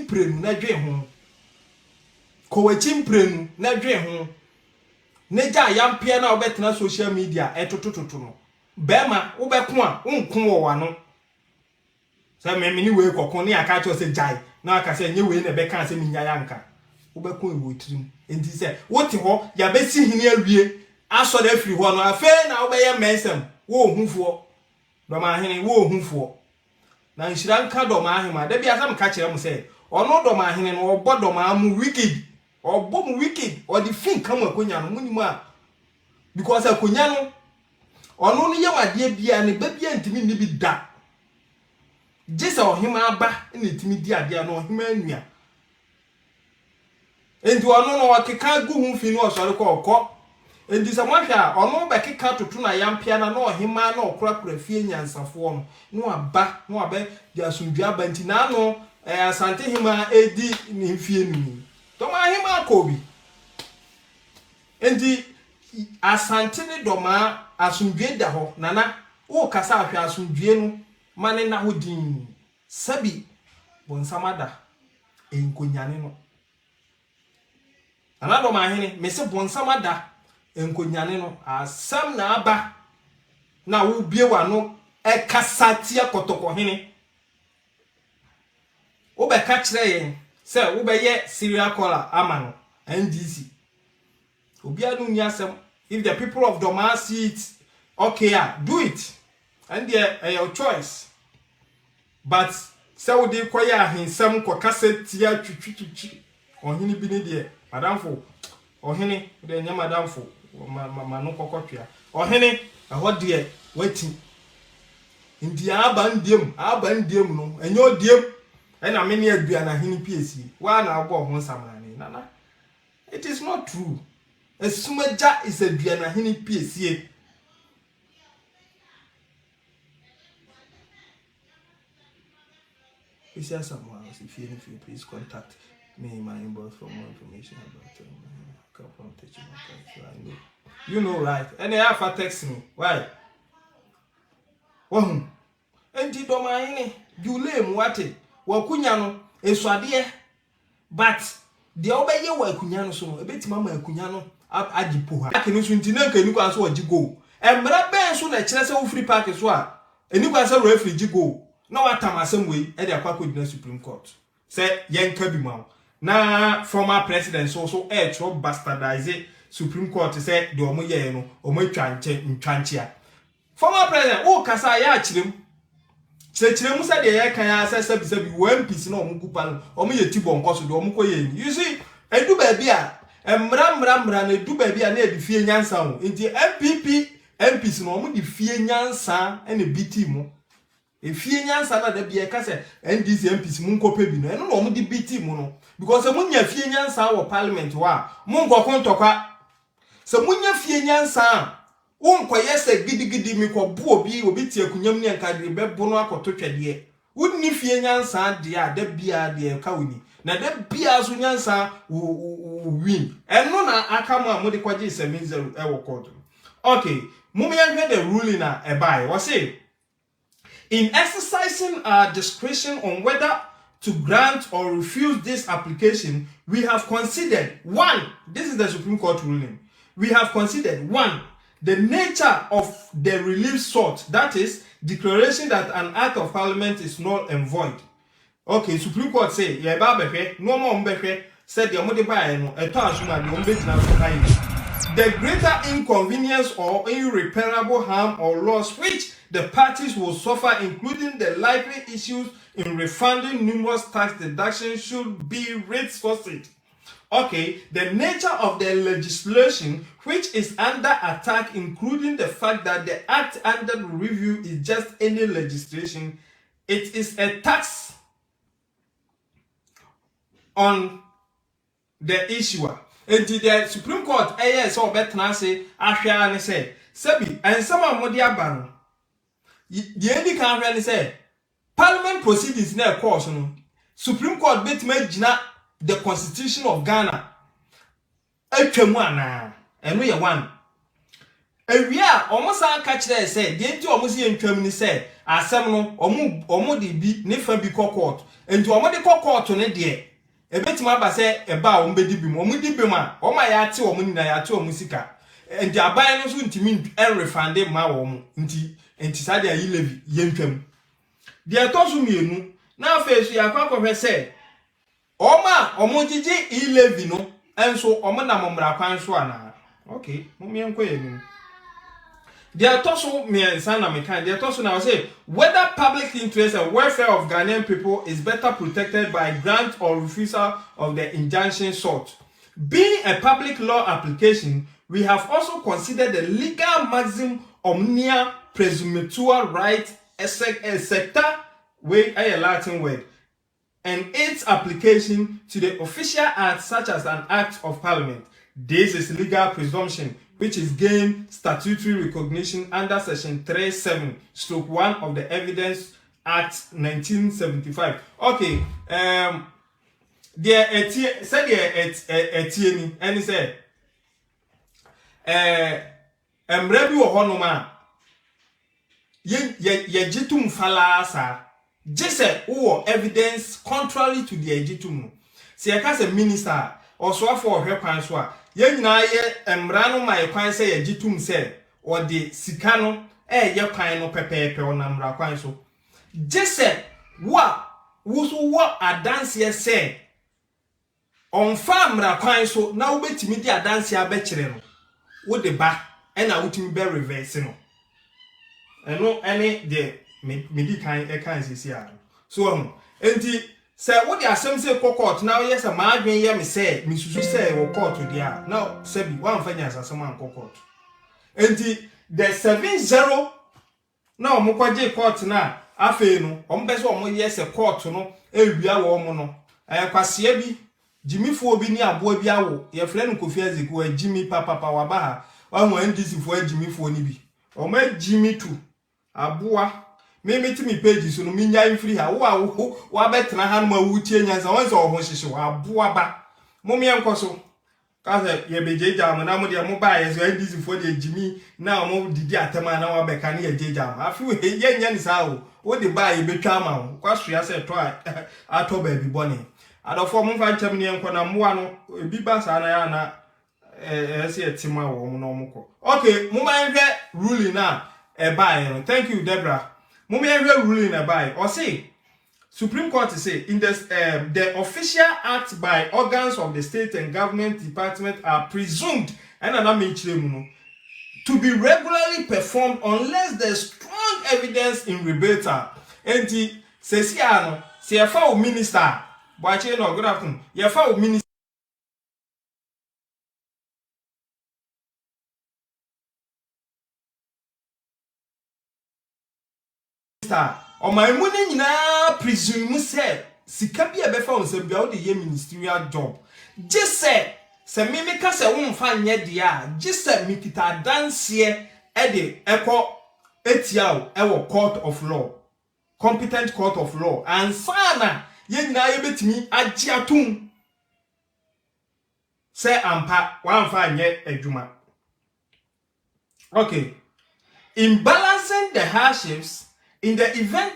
prenu na dwe ho ko wachi prenu na dwe ho neja yampia na obetena social media etotototo no bema wobeko a wonko wo wano se memini we kokon ne aka cho se jai na aka se nye we na be kan se minya yanka wobeko ewo tirim enti se wote ho ya besi hini awie aso da afiri ho no afe na wobeye mensem wo ohufo do ma hene wo ohufo na nhira nka do ma ahema da bia sam ka kire mu se ono do ma hene no obo do ma mu wicked obo mu wicked o di fin kan akonya no munimu a because akonya no ono no ye wade bia ne ba bia ntimi ni bi da jesa ohima aba ne ntimi di ade no ohima anua enti ono no wakeka gu hu fi no osore ko okọ enti samahwa ono be keka toto na yampia na no ohima na okura fie nyansafo no aba di asundua aba enti na no asante hima edi ni fie ni to ma hima akobi enti asante ne doma asundue da ho nana wo kasa ahwe asundue no mane na ho din sabi bonsamada enkonyane no anado ma hene mese bonsamada enkonyane no asam na aba na wo bie wa no ekasatia kotoko hene wo be ka kire yen se wo be ye serial caller amano NDC obia no ni asem. If the people of Doma see it, okay, do it. And your choice. But so they kwaya hinsam kwa kasetia chuchuchuchi. Ohini bini die. Madam fo. Ohini de nya madam fo. Manu kokotwa. Ohini aho die waiting. India aba ndiem no. Enyo diem. Ena meni aduana hini PSC. Wa na agbo ho samani. Nana. It is not true. Esumaja is a duana hini PSC. If you have someone else, if you please contact me in my inbox for more information about you know right. And they have to text me. Why? And you don't mind you lame wate. Wakunyano eswade but the obey you wakunyano so a bit mama kunyano agipo ha akini so ntina kan ni kwa so agigo emra ben so na kire se wo free park so a eni kwa se referee gigo na watam asem we e de akwa na Supreme Court say yenka bi ma na former president so tro bastardize Supreme Court say de omo ye no omo ntwanche a former president o kasa ya kirem kirem say de ye kan ya sabi one piece na omo kupa no omo ye tibo nkoso de omo koye you see edu ba bi a mra na edu ba bi a na edifie nyansa ho nti MPs no omo di fie nyansa ene BT mo efie nyansa na da bi e ka se NDC MPs mu nkope bi no eno no omo di BT mo no because mu nya fie nyansa wo parliament wa mu ngokon tokwa se mu nya fie nyansa wo nkoye se gidigidi mi ko bu obi tie kunyam ne nka de bebo no akoto twede wonni fie nyansa de a da bia de ka woni na da bia so nyansa win eno na aka mu amode kwaje 70 e wo court. Okay, mummy heard the ruling na ebai was say in exercising our discretion on whether to grant or refuse this application, we have considered one, this is the Supreme Court ruling. We have considered one, the nature of the relief sought, that is declaration that an act of parliament is null and void. Okay, Supreme Court say yeah no more said the the greater inconvenience or irreparable harm or loss which the parties will suffer, including the likely issues in refunding numerous tax deductions, should be reinforced. Okay, the nature of the legislation which is under attack, including the fact that the act under review is just any legislation, it is a tax on the issuer. And the Supreme Court, so better say, Ashia and say, Sebi, and some of Modia Ban. The only can say, Parliament proceedings in a course, Supreme Court bet made the Constitution of Ghana. And we are one. ewia omo san ka kire say de nti omo se ntwam ni say asem no omo de bi ne fa bi court enti omo de court ne de ebetima ba say eba omo be di bi mo omo di bi ma omo ya ate omo ni na ya ate omo sika enti aban no so ntimi refund ma omo enti sa de ayi levi ye ntwam de atoso mienu na afesu ya kwa kwhwe say omo gigi levi no enso omo na momra kwan so ana okay mumie nko yenu. There also me sana me kind. There also now say whether public interest and welfare of Ghanaian people is better protected by grant or refusal of the injunction sought. Being a public law application, we have also considered the legal maxim omnia presumptua right excepta way a Latin word and its application to the official act such as an act of parliament. This is legal presumption which is gained statutory recognition under section 37/1 of the Evidence Act 1975. Okay, there said etieni and say emrebi wo honoma ye jitum falasa jese wo evidence contrary to the jitum. Se yaka se minister also for hwe kwan so a ye nyina ye emra no ma ye kwan se ye gitum se o de sika no ye kwan no pepepe o na mra kwan so jese wo adanse ye se onfa mra kwan so na wo betimi di adanse abekire no wo de ba na wotimi be reverse no eno ene de me di kan kan sisi a so enti say what the asem say court now yes a ma adwen ye me say me susu say wo court dia now say bi wan fanya asasem an court enti the 70 now mo kwaje court na afi no o mbe so o mo yes court no ewia wo mo no kwase bi jimifo bi ni abo bi awo ye fre no Kofi Ezeku jimi papa wa ba ha wa mo ndisi fo jimifo ni bi o ma jimi tu aboa me ti mi page so no mi nya free ha wa betena ha no ma wutie nyansa won se o ho hyehye wa aboa ba mo me enkoso ka se ye bejeja mo na mo de mo ba ye so ndisi fo de jimi na mo didi atama na wa beka na ye jeja ma afi we ye nya ni sa o de ba ye betwa ma wo kwa so ya se to ato ba bi bone adofo mo fa nchem ne enko na mo ano ebi ba sa na ya na se etima wo mo no mo ko okay mo ma nhwe ruling na thank you Deborah. Mummy ruling by or say Supreme Court say in this the official acts by organs of the state and government department are presumed to be regularly performed unless there's strong evidence in rebuttal. And the says no say a minister but no good afternoon your minister o my money nyina presume say sika bia be fa won bia wo de ye ministerial job just say me ka say won fa nye dia just say me kita dance e de eko etia o wo court of law competent court of law and sana ye nyina ye betimi agi atum say ampa wan fa nye adwuma. Okay, in balancing the hardships in the event